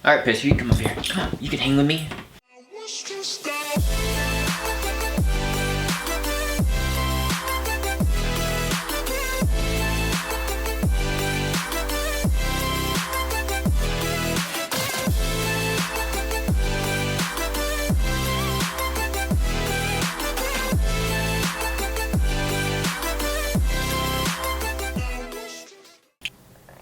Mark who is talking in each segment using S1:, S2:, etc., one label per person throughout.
S1: All right, Pacer, you come up here. Come on, you can hang with me.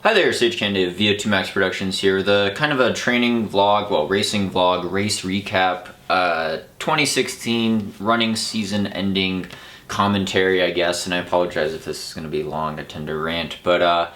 S1: Hi there, Sage Candy of VO2 Max Productions here with a kind of a training vlog, well, racing vlog, race recap, 2016 running season ending commentary, I guess, and I apologize if this is going to be long, I tend to rant, but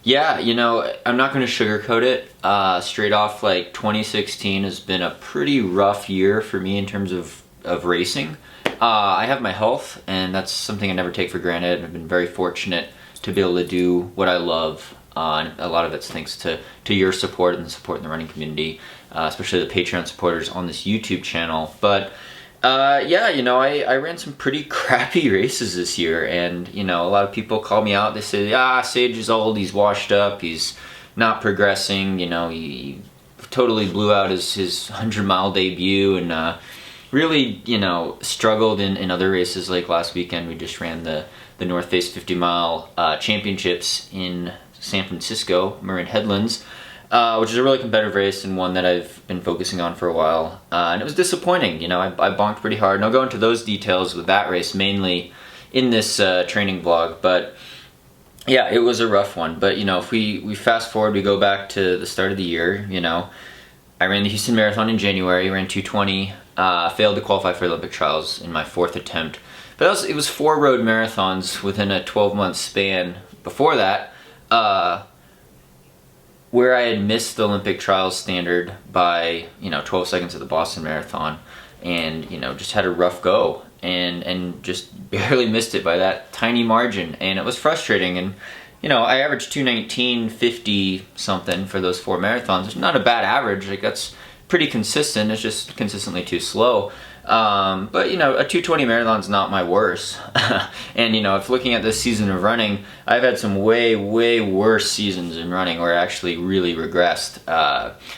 S1: yeah, you know, I'm not going to sugarcoat it. Straight off, like, 2016 has been a pretty rough year for me in terms of racing. I have my health, and that's something I never take for granted. I've been very fortunate to be able to do what I love. And a lot of it's thanks to your support and the support in the running community, especially the Patreon supporters on this YouTube channel. But yeah, you know, I ran some pretty crappy races this year, and you know, a lot of people call me out. They say, Sage is old, he's washed up, he's not progressing, you know, he totally blew out his 100-mile debut, and really, you know, struggled in other races. Like last weekend, we just ran the North Face 50-mile championships in San Francisco, Marin Headlands, which is a really competitive race and one that I've been focusing on for a while. And it was disappointing, you know, I bonked pretty hard. And I'll go into those details with that race mainly in this training vlog. But yeah, it was a rough one. But, you know, if we fast forward, we go back to the start of the year, you know, I ran the Houston Marathon in January, ran 2:20, failed to qualify for Olympic trials in my 4th attempt. But it was 4 road marathons within a 12-month span before that, where I had missed the Olympic trials standard by, you know, 12 seconds at the Boston Marathon, and, you know, just had a rough go and just barely missed it by that tiny margin, and it was frustrating. And, you know, I averaged 2:19.50 something for those 4 marathons. It's not a bad average, like that's pretty consistent, it's just consistently too slow. But, you know, a 2:20 marathon's not my worst. And, you know, if looking at this season of running, I've had some way worse seasons in running where I actually really regressed.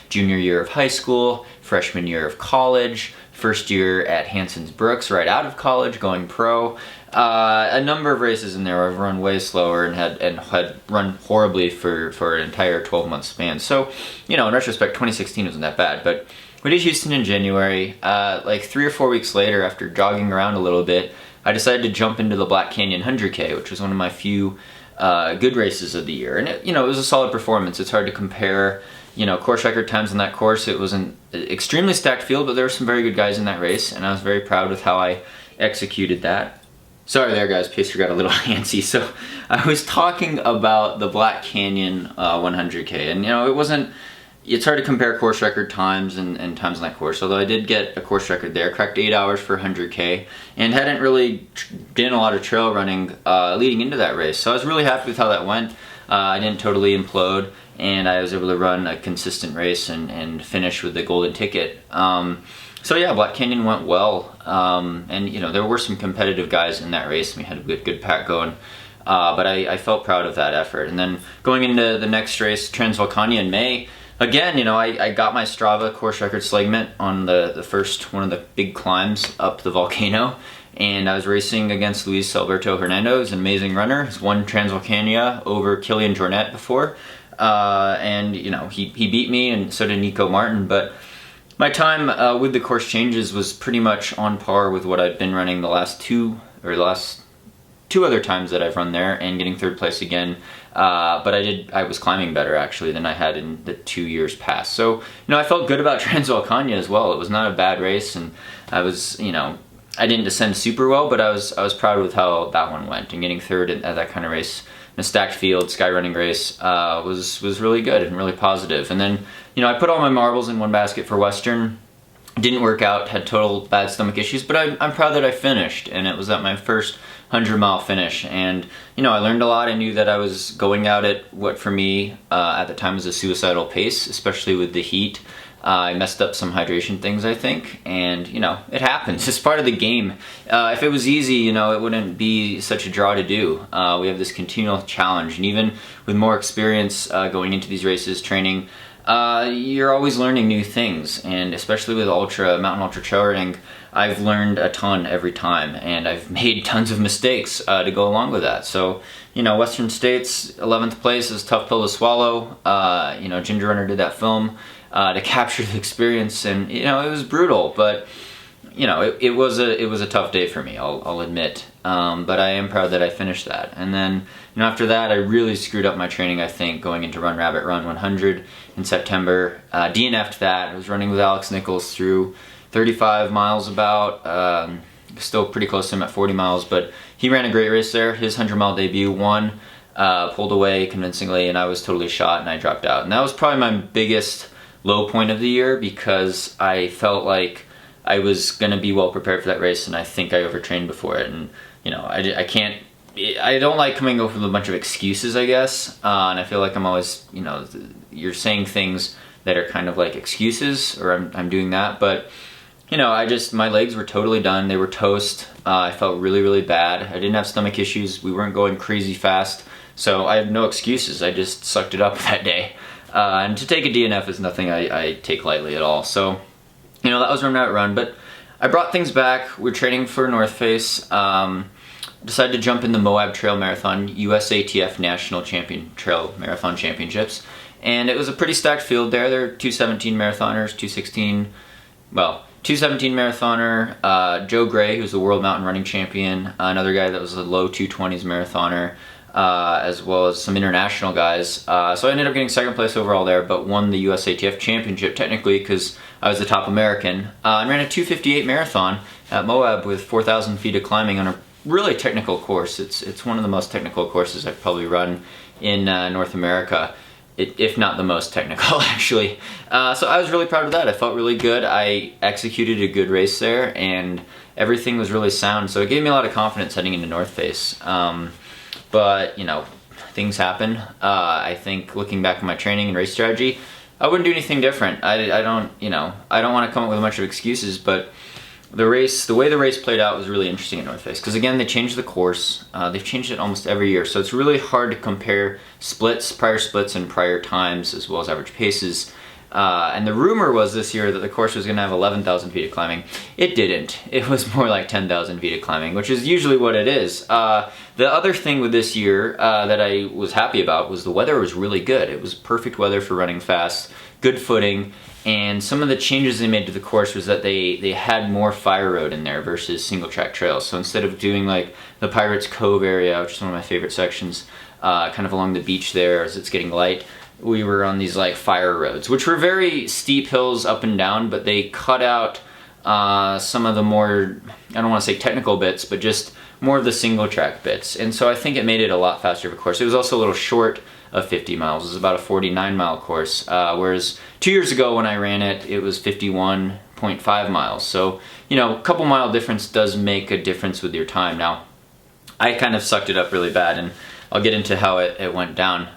S1: Junior year of high school, freshman year of college, first year at Hanson's Brooks right out of college, going pro. A number of races in there where I've run way slower and had run horribly for an entire 12-month span. So, you know, in retrospect, 2016 wasn't that bad, but we did Houston in January. Like 3 or 4 weeks later, after jogging around a little bit, I decided to jump into the Black Canyon 100K, which was one of my few good races of the year. And it, you know, it was a solid performance. It's hard to compare, you know, course record times on that course. It was an extremely stacked field, but there were some very good guys in that race, and I was very proud with how I executed that. Sorry there, guys, Pacer got a little antsy. So I was talking about the Black Canyon 100K, and, you know, it's hard to compare course record times and times on that course, although I did get a course record there, cracked 8 hours for 100K, and hadn't really done a lot of trail running leading into that race. So I was really happy with how that went. I didn't totally implode, and I was able to run a consistent race and finish with the golden ticket. So yeah, Black Canyon went well, and, you know, there were some competitive guys in that race, and we had a good pack going. But I felt proud of that effort. And then going into the next race, Transvolcania in May, again, you know, I got my Strava course record segment on the first one of the big climbs up the volcano, and I was racing against Luis Alberto Hernando, who's an amazing runner. He's won Transvolcania over Kilian Jornet before, and, you know, he beat me, and so did Nico Martin. But my time with the course changes was pretty much on par with what I've been running the last two other times that I've run there, and getting 3rd place again. But I was climbing better actually than I had in the 2 years past. So, you know, I felt good about Transvolcania as well. It was not a bad race, and I was, you know, I didn't descend super well, but I was proud with how that one went, and getting 3rd at that kind of race in a stacked field, sky running race, was really good and really positive. And then, you know, I put all my marbles in one basket for Western. Didn't work out, had total bad stomach issues, but I'm proud that I finished, and it was at my first 100-mile finish. And, you know, I learned a lot. I knew that I was going out at what for me at the time was a suicidal pace, especially with the heat. I messed up some hydration things, I think, and, you know, it happens. It's part of the game. If it was easy, you know, it wouldn't be such a draw to do. We have this continual challenge, and even with more experience going into these races, training, You're always learning new things, and especially with mountain ultra trail running, I've learned a ton every time, and I've made tons of mistakes to go along with that. So, Western States, 11th place is a tough pill to swallow. Ginger Runner did that film to capture the experience, and it was brutal, but it was a tough day for me, I'll admit. But I am proud that I finished that. And then after that, I really screwed up my training, I think, going into Run Rabbit Run 100 in September. DNF'd that. I was running with Alex Nichols through 35 miles about, still pretty close to him at 40 miles, but he ran a great race there. His 100-mile debut, won, pulled away convincingly, and I was totally shot and I dropped out. And that was probably my biggest low point of the year, because I felt like I was going to be well prepared for that race, and I think I overtrained before it. And I don't like coming up with a bunch of excuses, I guess, and I feel like I'm always, you're saying things that are kind of like excuses, or I'm doing that, but my legs were totally done. They were toast. I felt really, really bad. I didn't have stomach issues. We weren't going crazy fast, so I have no excuses. I just sucked it up that day. And to take a DNF is nothing I take lightly at all. So, that was Run Rabbit Run, but I brought things back. We're training for North Face. Decided to jump in the Moab Trail Marathon, USATF National Trail Marathon Championships. And it was a pretty stacked field there. There were 217 marathoners, 217 marathoner, Joe Gray, who's the world mountain running champion, another guy that was a low 220s marathoner, as well as some international guys. So I ended up getting second place overall there, but won the USATF championship technically because I was the top American. I ran a 2:58 marathon at Moab with 4,000 feet of climbing on a really technical course. It's one of the most technical courses I've probably run in North America. If not the most technical, actually. So I was really proud of that. I felt really good. I executed a good race there, and everything was really sound. So it gave me a lot of confidence heading into North Face. But, things happen. I think looking back at my training and race strategy, I wouldn't do anything different. I don't want to come up with a bunch of excuses, but the way the race played out was really interesting at North Face, because again, they changed the course. They've changed it almost every year, so it's really hard to compare prior splits and prior times, as well as average paces. And the rumor was this year that the course was going to have 11,000 feet of climbing. It didn't. It was more like 10,000 feet of climbing, which is usually what it is. The other thing with this year that I was happy about was the weather was really good. It was perfect weather for running fast, good footing. And some of the changes they made to the course was that they had more fire road in there versus single track trails. So instead of doing like the Pirates Cove area, which is one of my favorite sections, kind of along the beach there as it's getting light, we were on these like fire roads, which were very steep hills up and down, but they cut out some of the more, I don't want to say technical bits, but just more of the single track bits. And so I think it made it a lot faster of a course. It was also a little short of 50 miles. It was about a 49-mile course, whereas 2 years ago when I ran it, it was 51.5 miles. So, a couple mile difference does make a difference with your time. Now, I kind of sucked it up really bad, and I'll get into how it went down.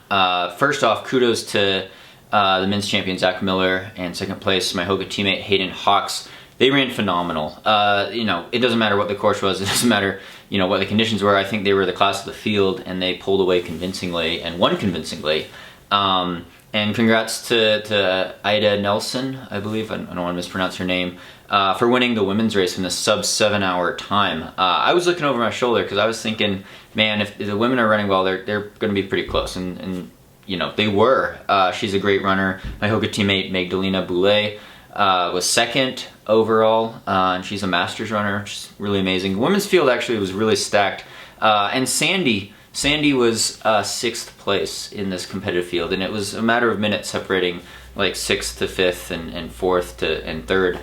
S1: First off, kudos to the men's champion Zach Miller, and second place my Hoka teammate Hayden Hawks. They ran phenomenal. It doesn't matter what the course was. It doesn't matter, what the conditions were. I think they were the class of the field, and they pulled away convincingly and won convincingly. And congrats to Ida Nelson, I believe. I don't want to mispronounce her name, for winning the women's race in a sub 7-hour time. I was looking over my shoulder because I was thinking, man, if the women are running well, they're going to be pretty close. And they were. She's a great runner. My Hoka teammate Magdalena Boulet was second overall, and she's a masters runner, which is really amazing. The women's field actually was really stacked, and Sandy was sixth place in this competitive field, and it was a matter of minutes separating like sixth to fifth and fourth to third.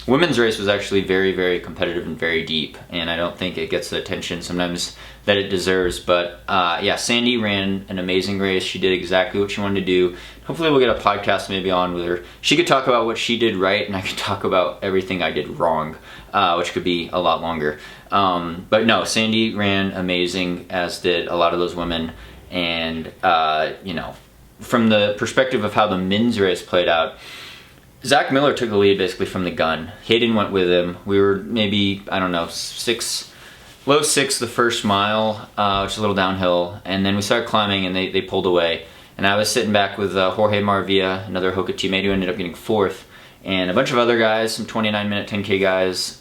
S1: Women's race was actually very, very competitive and very deep, and I don't think it gets the attention sometimes that it deserves. But yeah, Sandy ran an amazing race. She did exactly what she wanted to do. Hopefully we'll get a podcast maybe on with her. She could talk about what she did right, and I could talk about everything I did wrong, which could be a lot longer. But no, Sandy ran amazing, as did a lot of those women. And from the perspective of how the men's race played out, Zach Miller took the lead basically from the gun. Hayden went with him. We were maybe, I don't know, low six the first mile, which is a little downhill, and then we started climbing and they pulled away. and I was sitting back with Jorge Maravilla, another Hoka teammate who ended up getting 4th, and a bunch of other guys, some 29-minute 10K guys.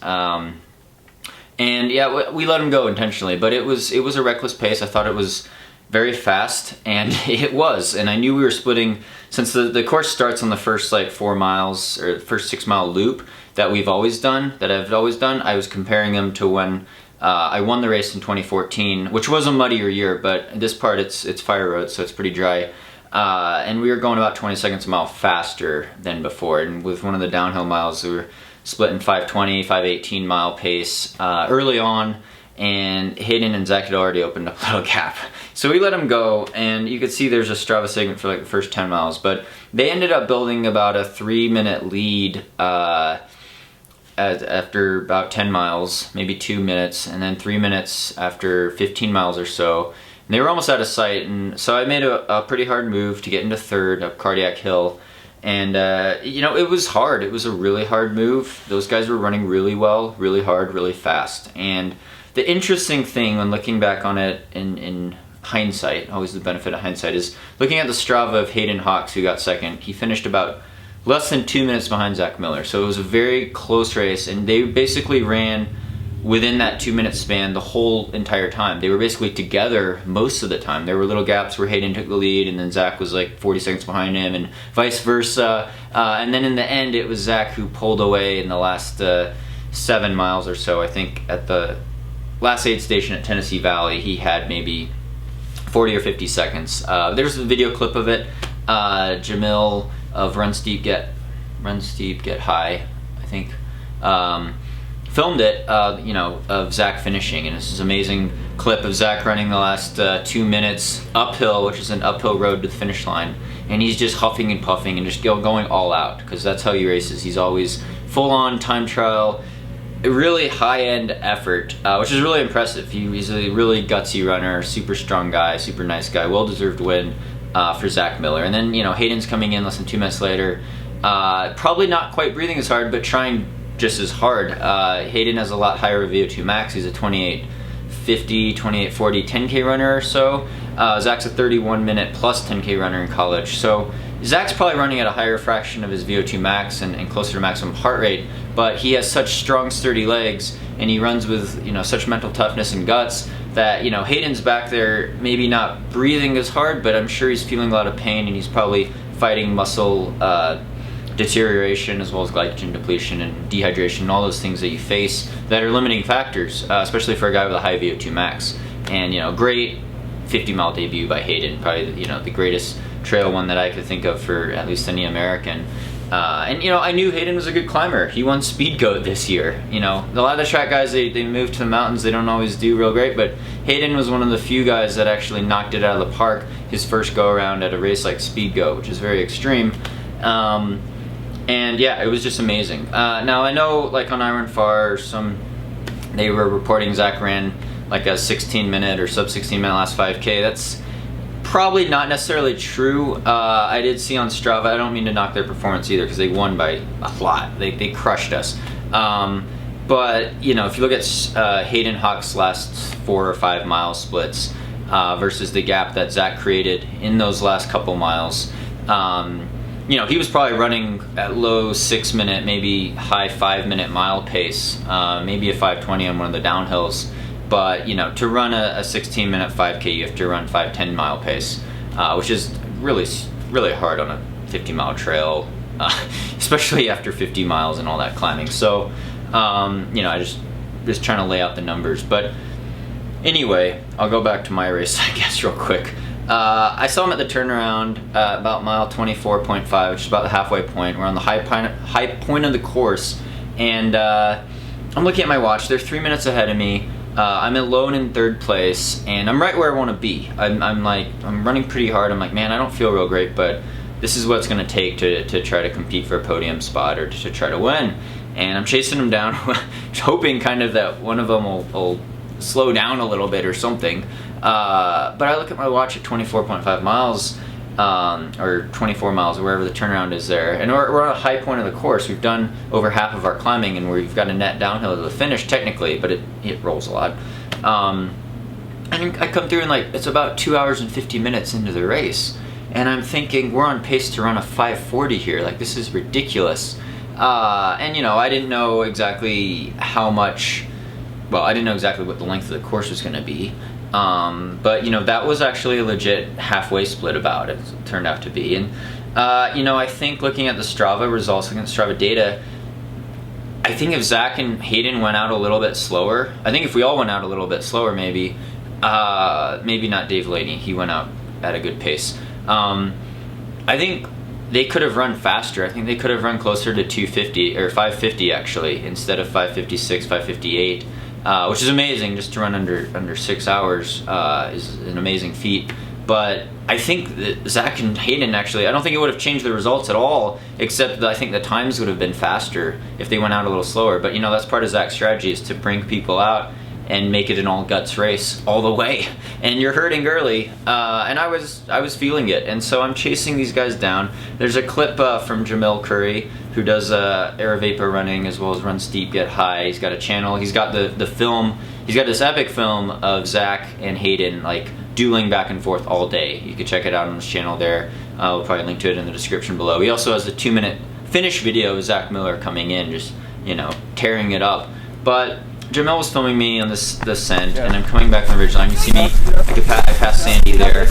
S1: And yeah, we let him go intentionally, but it was a reckless pace. I thought it was very fast, and it was. And I knew we were splitting, since the course starts on the first like 4 miles, or the first 6-mile loop that I've always done. I was comparing them to when I won the race in 2014, which was a muddier year, but this part it's fire road, so it's pretty dry. And we were going about 20 seconds a mile faster than before. And with one of the downhill miles, we were splitting 5:20, 5:18 mile pace early on, and Hayden and Zach had already opened up a little gap. So we let them go, and you could see there's a Strava segment for like the first 10 miles, but they ended up building about a 3-minute lead after about 10 miles, maybe 2 minutes, and then 3 minutes after 15 miles or so. And they were almost out of sight, and so I made a pretty hard move to get into 3rd up Cardiac Hill. And, you know, it was hard. It was a really hard move. Those guys were running really well, really hard, really fast. And the interesting thing when looking back on it in hindsight, always the benefit of hindsight, is looking at the Strava of Hayden Hawks, who got 2nd. He finished about less than 2 minutes behind Zach Miller. So it was a very close race, and they basically ran within that 2-minute span the whole entire time. They were basically together most of the time. There were little gaps where Hayden took the lead, and then Zach was like 40 seconds behind him, and vice versa. And then in the end, it was Zach who pulled away in the last 7 miles or so. I think at the last aid station at Tennessee Valley, he had maybe 40 or 50 seconds. There's a video clip of it. Jamil of Run Steep Get High, I think. Filmed it, you know, of Zach finishing, and this is an amazing clip of Zach running the last 2 minutes uphill, which is an uphill road to the finish line, and he's just huffing and puffing and just going all out, because that's how he races. He's always full-on time trial, a really high-end effort, which is really impressive. He's a really gutsy runner, super strong guy, super nice guy, well-deserved win for Zach Miller. And then, you know, Hayden's coming in less than 2 minutes later, probably not quite breathing as hard, but trying just as hard. Hayden has a lot higher VO2 max. He's a 28:50, 28:40 10K runner or so. Zach's a 31-minute plus 10K runner in college. So Zach's probably running at a higher fraction of his VO2 max and closer to maximum heart rate, but he has such strong, sturdy legs, and he runs with, you know, such mental toughness and guts that, you know, Hayden's back there maybe not breathing as hard, but I'm sure he's feeling a lot of pain, and he's probably fighting muscle deterioration as well as glycogen depletion and dehydration and all those things that you face that are limiting factors, especially for a guy with a high VO2 max. And, you know, great 50-mile debut by Hayden, probably, you know, the greatest trail one that I could think of for at least any American. And, you know, I knew Hayden was a good climber. He won Speed Goat this year. You know, a lot of the track guys, they move to the mountains, they don't always do real great, but Hayden was one of the few guys that actually knocked it out of the park his first go around at a race like Speed Goat, which is very extreme. And yeah, it was just amazing. Now I know, like on Iron Far, they were reporting Zach ran like a 16-minute or sub 16-minute last 5K. That's probably not necessarily true. I did see on Strava, I don't mean to knock their performance either, because they won by a lot. They crushed us. But, you know, if you look at Hayden Hawk's last 4 or 5 mile splits versus the gap that Zach created in those last couple miles, you know, he was probably running at low 6-minute, maybe high 5-minute mile pace, maybe a 5:20 on one of the downhills. But, you know, to run a 16-minute 5K, you have to run 5:10 mile pace, which is really, really hard on a 50-mile trail, especially after 50 miles and all that climbing. So, you know, I just trying to lay out the numbers. But anyway, I'll go back to my race, I guess, real quick. I saw him at the turnaround about mile 24.5, which is about the halfway point. We're on the high point of the course, and I'm looking at my watch. They're 3 minutes ahead of me. I'm alone in 3rd place, and I'm right where I want to be. I'm running pretty hard. I'm like, man, I don't feel real great, but this is what it's going to take to try to compete for a podium spot or to try to win. And I'm chasing them down, hoping kind of that one of them will slow down a little bit or something. But I look at my watch at 24.5 miles, or 24 miles, wherever the turnaround is there, and we're on a high point of the course. We've done over half of our climbing, and we've got a net downhill to the finish technically, but it rolls a lot. And I come through, and like, it's about 2 hours and 50 minutes into the race, and I'm thinking we're on pace to run a 5:40 here. Like, this is ridiculous. And you know, I didn't know exactly how much. Well, I didn't know exactly what the length of the course was going to be. But you know, that was actually a legit halfway split about it turned out to be. And you know, I think looking at the Strava results, looking at the Strava data, I think if Zach and Hayden went out a little bit slower, I think if we all went out a little bit slower, maybe not Dave Laney, he went out at a good pace. I think they could have run faster. I think they could have run closer to 250 or 550 actually, instead of 556, 558, which is amazing. Just to run under 6 hours is an amazing feat. But I think that Zach and Hayden actually, I don't think it would have changed the results at all, except that I think the times would have been faster if they went out a little slower. But you know, that's part of Zach's strategy, is to bring people out and make it an all guts race all the way. And you're hurting early, and I was feeling it. And so I'm chasing these guys down. There's a clip from Jamil Curry, who does air vapor running as well as run steep, get high. He's got a channel. He's got the film. He's got this epic film of Zach and Hayden like dueling back and forth all day. You can check it out on his channel there. We'll probably link to it in the description below. He also has a 2-minute finish video of Zach Miller coming in, just, you know, tearing it up. But Jamel was filming me on this descent, and I'm coming back on the ridgeline. You see me, I passed Sandy there,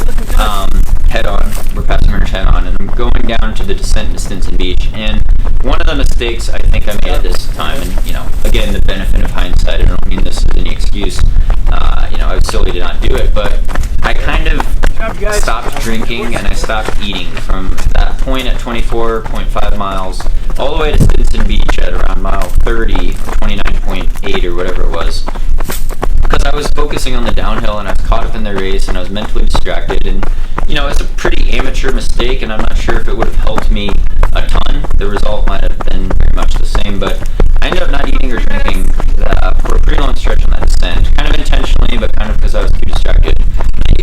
S1: head on. We're passing her head on, and I'm going down to the descent to Stinson Beach. And one of the mistakes I think I made at this time, and you know, again, the benefit of hindsight, I don't mean this as any excuse. You know, I was silly to not do it, but I kind of stopped drinking and I stopped eating from that point at 24.5 miles all the way to Stinson Beach at around mile 30, 29.8 or whatever it was. Because I was focusing on the downhill and I was caught up in the race and I was mentally distracted, and you know, it's a pretty amateur mistake, and I'm not sure if it would have helped me a ton. The result might have been very much the same, but I ended up not eating or drinking for a pretty long stretch on that descent, kind of intentionally, but kind of because I was too distracted.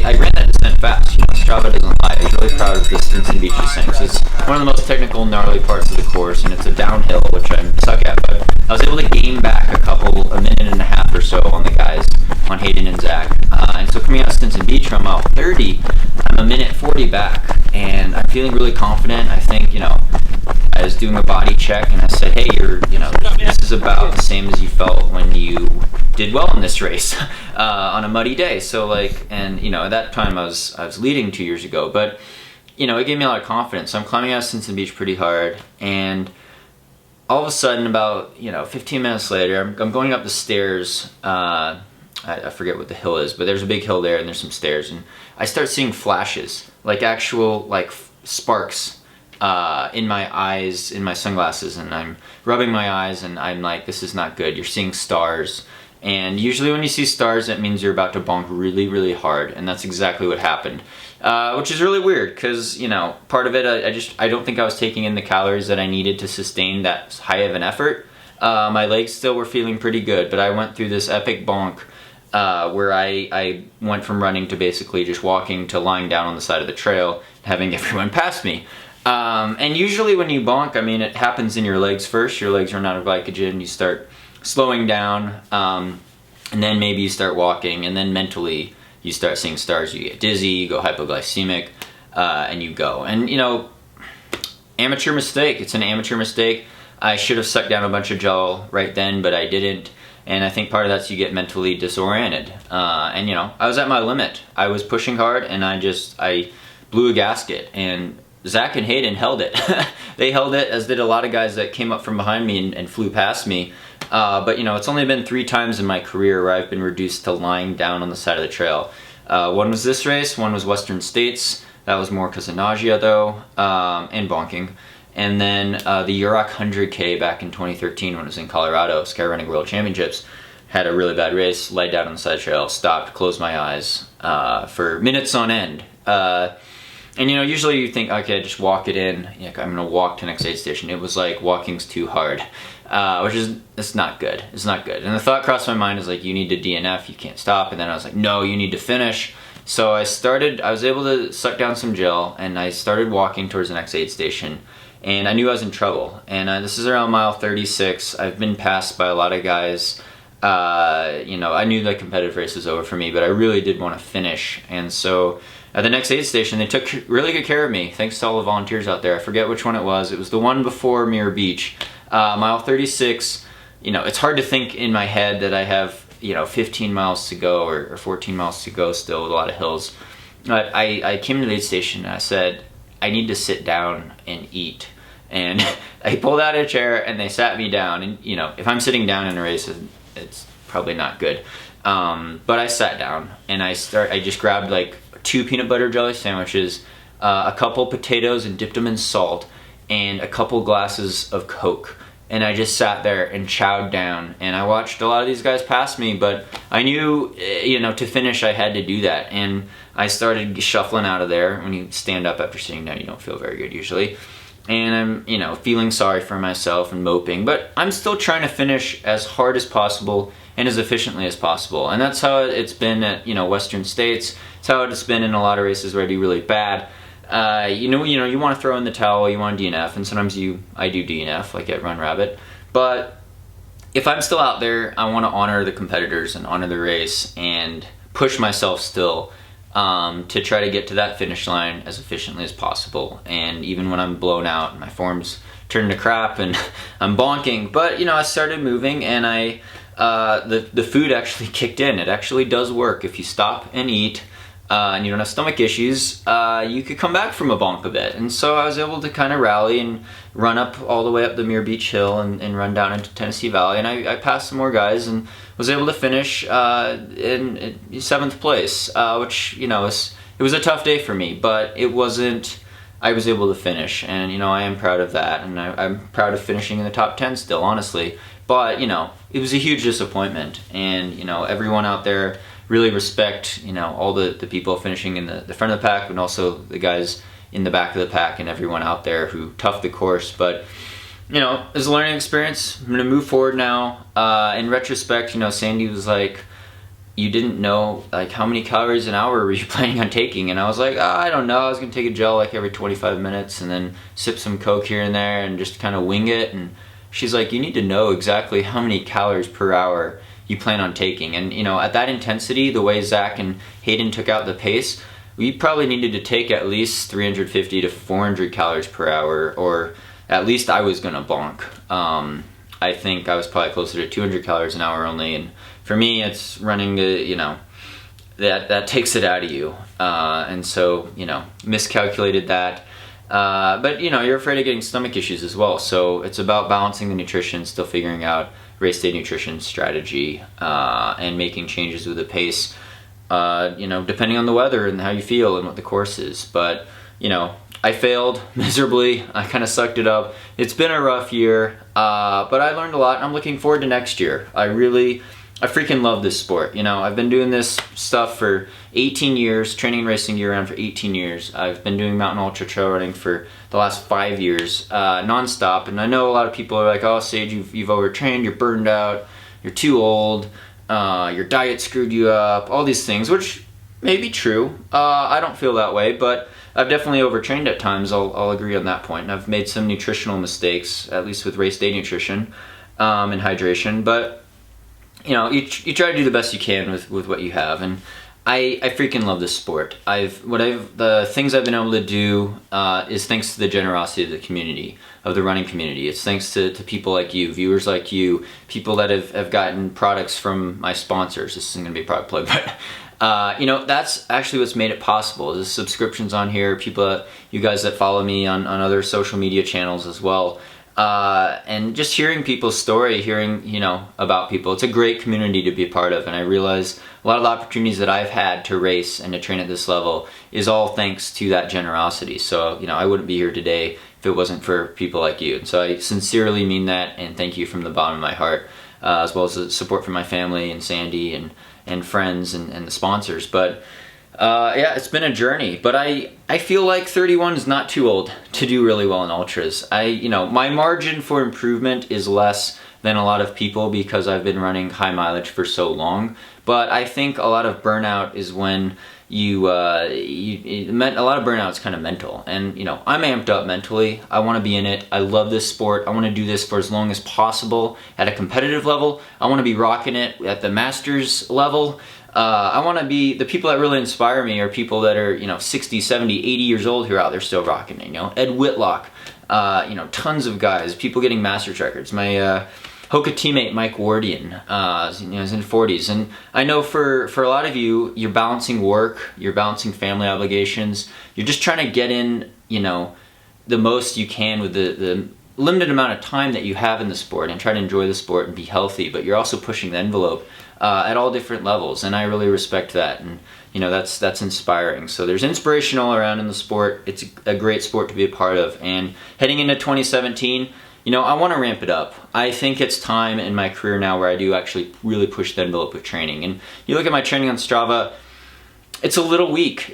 S1: I ran that descent fast. You know, Strava doesn't lie. I was really proud of the Stinson Beach descent. It's one of the most technical, gnarly parts of the course, and it's a downhill, which I suck at. But I was able to gain back a minute and a half or so on the guys, on Hayden and Zach. And so coming out of Stinson Beach from mile 30, I'm a minute 40 back, and I'm feeling really confident. I think, you know, I was doing a body check, and I said, hey, you know, this is about the same as you felt when you did well in this race on a muddy day. So like, and you know, at that time I was leading 2 years ago, but you know, it gave me a lot of confidence. So I'm climbing out of Stinson Beach pretty hard, and all of a sudden, about, you know, 15 minutes later, I'm going up the stairs. I forget what the hill is, but there's a big hill there, and there's some stairs, and I start seeing flashes, like actual like sparks in my eyes, in my sunglasses, and I'm rubbing my eyes, and I'm like, this is not good. You're seeing stars. And usually when you see stars, that means you're about to bonk really, really hard, and that's exactly what happened. Which is really weird, because, you know, part of it, I don't think I was taking in the calories that I needed to sustain that high of an effort. My legs still were feeling pretty good, but I went through this epic bonk where I went from running to basically just walking to lying down on the side of the trail, having everyone pass me. And usually when you bonk, I mean, it happens in your legs first. Your legs run out of glycogen, you start slowing down, and then maybe you start walking, and then mentally you start seeing stars. You get dizzy, you go hypoglycemic, and you go. And you know, amateur mistake. It's an amateur mistake. I should have sucked down a bunch of gel right then, but I didn't. And I think part of that's you get mentally disoriented. And you know, I was at my limit. I was pushing hard, and I blew a gasket. And Zach and Hayden held it. They held it, as did a lot of guys that came up from behind me and flew past me. But you know, it's only been 3 times in my career where I've been reduced to lying down on the side of the trail. One was this race, one was Western States. That was more because of nausea though, and bonking. And then the Yurok 100K back in 2013 when it was in Colorado, Skyrunning World Championships. Had a really bad race, laid down on the side of the trail, stopped, closed my eyes for minutes on end. And you know, usually you think, okay, just walk it in. Like, I'm gonna walk to next aid station. It was like, walking's too hard, which is, it's not good. It's not good. And the thought crossed my mind is like, you need to DNF, you can't stop. And then I was like, no, you need to finish. So I was able to suck down some gel, and I started walking towards the next aid station. And I knew I was in trouble. And this is around mile 36. I've been passed by a lot of guys. You know, I knew the competitive race was over for me, but I really did want to finish. And so, at the next aid station, they took really good care of me. Thanks to all the volunteers out there. I forget which one it was. It was the one before Mirror Beach. Mile 36, you know, it's hard to think in my head that I have, you know, 15 miles to go or 14 miles to go still with a lot of hills. But I came to the aid station and I said, I need to sit down and eat. And I pulled out a chair and they sat me down. And, you know, if I'm sitting down in a race, it's probably not good. But I sat down and I just grabbed like 2 peanut butter jelly sandwiches, a couple potatoes and dipped them in salt, and a couple glasses of Coke. And I just sat there and chowed down, and I watched a lot of these guys pass me, but I knew, you know, to finish I had to do that. And I started shuffling out of there. When you stand up after sitting down, you don't feel very good usually. And I'm, you know, feeling sorry for myself and moping, but I'm still trying to finish as hard as possible and as efficiently as possible. And that's how it's been at, you know, Western States. It's how it's been in a lot of races where I do really bad. You know, you want to throw in the towel, you want to DNF, and sometimes I do DNF, like at Run Rabbit. But if I'm still out there, I want to honor the competitors and honor the race and push myself still to try to get to that finish line as efficiently as possible. And even when I'm blown out and my form's turning to crap and I'm bonking, but you know, I started moving and the food actually kicked in. It actually does work. If you stop and eat and you don't have stomach issues, you could come back from a bonk a bit. And so I was able to kind of rally and run up all the way up the Mirror Beach Hill and run down into Tennessee Valley. And I passed some more guys and was able to finish in 7th place, which, you know, it was a tough day for me, but it wasn't. I was able to finish, and you know, I am proud of that, and I'm proud of finishing in the top 10 still, honestly. But you know, it was a huge disappointment, and you know, everyone out there really respect, you know, all the people finishing in the front of the pack, and also the guys in the back of the pack, and everyone out there who toughed the course. But you know, it's a learning experience. I'm gonna move forward now. In retrospect, you know, Sandy was like, you didn't know, like, how many calories an hour were you planning on taking? And I was like, I don't know, I was gonna take a gel like every 25 minutes and then sip some Coke here and there and just kind of wing it. And she's like, you need to know exactly how many calories per hour you plan on taking. And you know, at that intensity, the way Zach and Hayden took out the pace, we probably needed to take at least 350 to 400 calories per hour, or at least I was gonna bonk. I think I was probably closer to 200 calories an hour only, and for me, it's running the, you know, that takes it out of you. And so, you know, miscalculated that. But, you know, you're afraid of getting stomach issues as well. So it's about balancing the nutrition, still figuring out race day nutrition strategy, and making changes with the pace, you know, depending on the weather and how you feel and what the course is. But, you know, I failed miserably. I kind of sucked it up. It's been a rough year, but I learned a lot, and I'm looking forward to next year. I freaking love this sport. You know, I've been doing this stuff for 18 years, training and racing year-round for 18 years. I've been doing mountain ultra trail running for the last 5 years, nonstop. And I know a lot of people are like, oh, Sage, you've overtrained, you're burned out, you're too old, your diet screwed you up, all these things, which may be true. I don't feel that way, but I've definitely overtrained at times. I'll agree on that point. And I've made some nutritional mistakes, at least with race day nutrition and hydration. But you know, you try to do the best you can with what you have, and I freaking love this sport. The things I've been able to do is thanks to the generosity of the community, of the running community. It's thanks to people like you, viewers like you, people that have gotten products from my sponsors. This isn't gonna be a product plug, but you know, that's actually what's made it possible. The subscriptions on here, people, you guys that follow me on other social media channels as well. And just hearing people's story, hearing, you know, about people. It's a great community to be a part of, and I realize a lot of the opportunities that I've had to race and to train at this level is all thanks to that generosity. So, you know, I wouldn't be here today if it wasn't for people like you. And so I sincerely mean that, and thank you from the bottom of my heart, as well as the support from my family and Sandy and friends and the sponsors. But yeah, it's been a journey, but I feel like 31 is not too old to do really well in ultras. You know, my margin for improvement is less than a lot of people because I've been running high mileage for so long. But I think a lot of burnout is when a lot of burnout is kind of mental. And you know, I'm amped up mentally. I want to be in it. I love this sport. I want to do this for as long as possible at a competitive level. I want to be rocking it at the masters level. I want to be, the people that really inspire me are people that are, 60, 70, 80 years old who are out there still rocking it, Ed Whitlock, tons of guys, people getting Masters records. My Hoka teammate Mike Wardian, is in 40s, and I know for a lot of you, you're balancing work, you're balancing family obligations, you're just trying to get in, the most you can with the limited amount of time that you have in the sport and try to enjoy the sport and be healthy, but you're also pushing the envelope at all different levels, and I really respect that, and that's inspiring. So there's inspiration all around in the sport. It's a great sport to be a part of, and heading into 2017, I want to ramp it up. I think it's time in my career now where I do actually really push the envelope with training. And you look at my training on Strava, it's a little weak.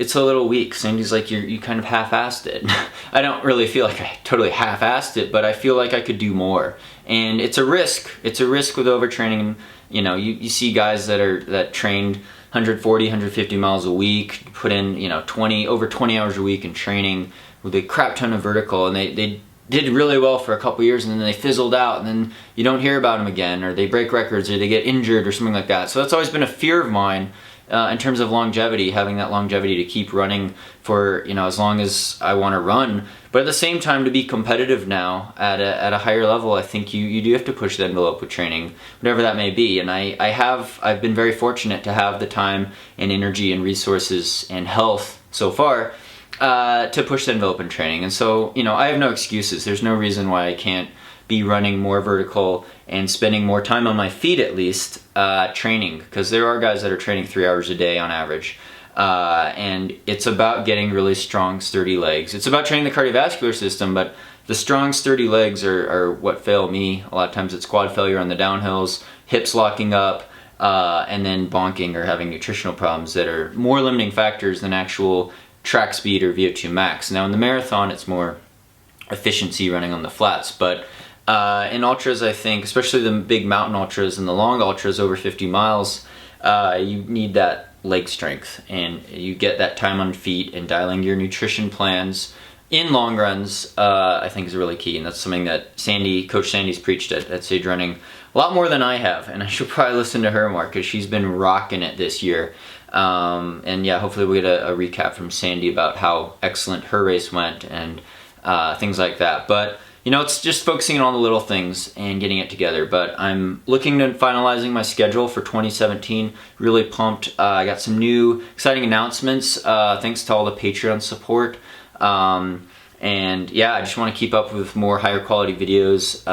S1: Sandy's like, you kind of half-assed it. I don't really feel like I totally half-assed it, but I feel like I could do more. And it's a risk. It's a risk with overtraining. You see guys that trained 140, 150 miles a week, put in, over 20 hours a week in training with a crap ton of vertical, and they did really well for a couple years, and then they fizzled out, and then you don't hear about them again, or they break records, or they get injured, or something like that. So that's always been a fear of mine in terms of longevity, having that longevity to keep running for as long as I want to run. But at the same time, to be competitive now at a higher level, I think you do have to push the envelope with training, whatever that may be. And I've been very fortunate to have the time and energy and resources and health so far to push the envelope in training. And so, I have no excuses. There's no reason why I can't be running more vertical and spending more time on my feet, at least, training, because there are guys that are training 3 hours a day on average. And it's about getting really strong, sturdy legs. It's about training the cardiovascular system, but the strong, sturdy legs are what fail me. A lot of times it's quad failure on the downhills, hips locking up, and then bonking or having nutritional problems that are more limiting factors than actual track speed or VO2 max. Now in the marathon, it's more efficiency running on the flats, but in ultras, I think, especially the big mountain ultras and the long ultras over 50 miles, you need that leg strength, and you get that time on feet, and dialing your nutrition plans in long runs, I think is really key. And that's something that Coach Sandy's preached at Sage Running a lot more than I have, and I should probably listen to her more because she's been rocking it this year. And yeah, hopefully we'll get a recap from Sandy about how excellent her race went and things like that. But it's just focusing on all the little things and getting it together. But I'm looking to finalizing my schedule for 2017. Really pumped. I got some new exciting announcements thanks to all the Patreon support. And yeah, I just want to keep up with more higher quality videos.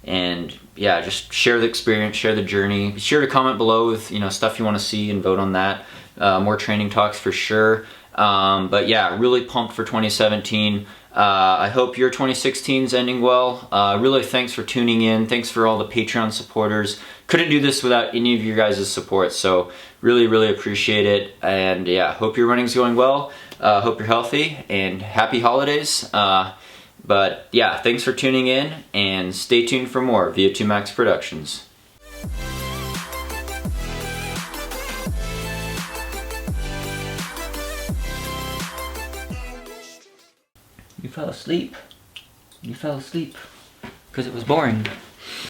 S1: And yeah, just share the experience, share the journey. Be sure to comment below with stuff you want to see and vote on that. More training talks for sure. But yeah, really pumped for 2017. I hope your 2016 is ending well. Really thanks for tuning in. Thanks for all the Patreon supporters. Couldn't do this without any of you guys' support, so really, really appreciate it. And yeah, hope your running's going well. Hope you're healthy, and happy holidays. But yeah, thanks for tuning in, and stay tuned for more VO2 Max Productions. You fell asleep. You fell asleep because it was boring.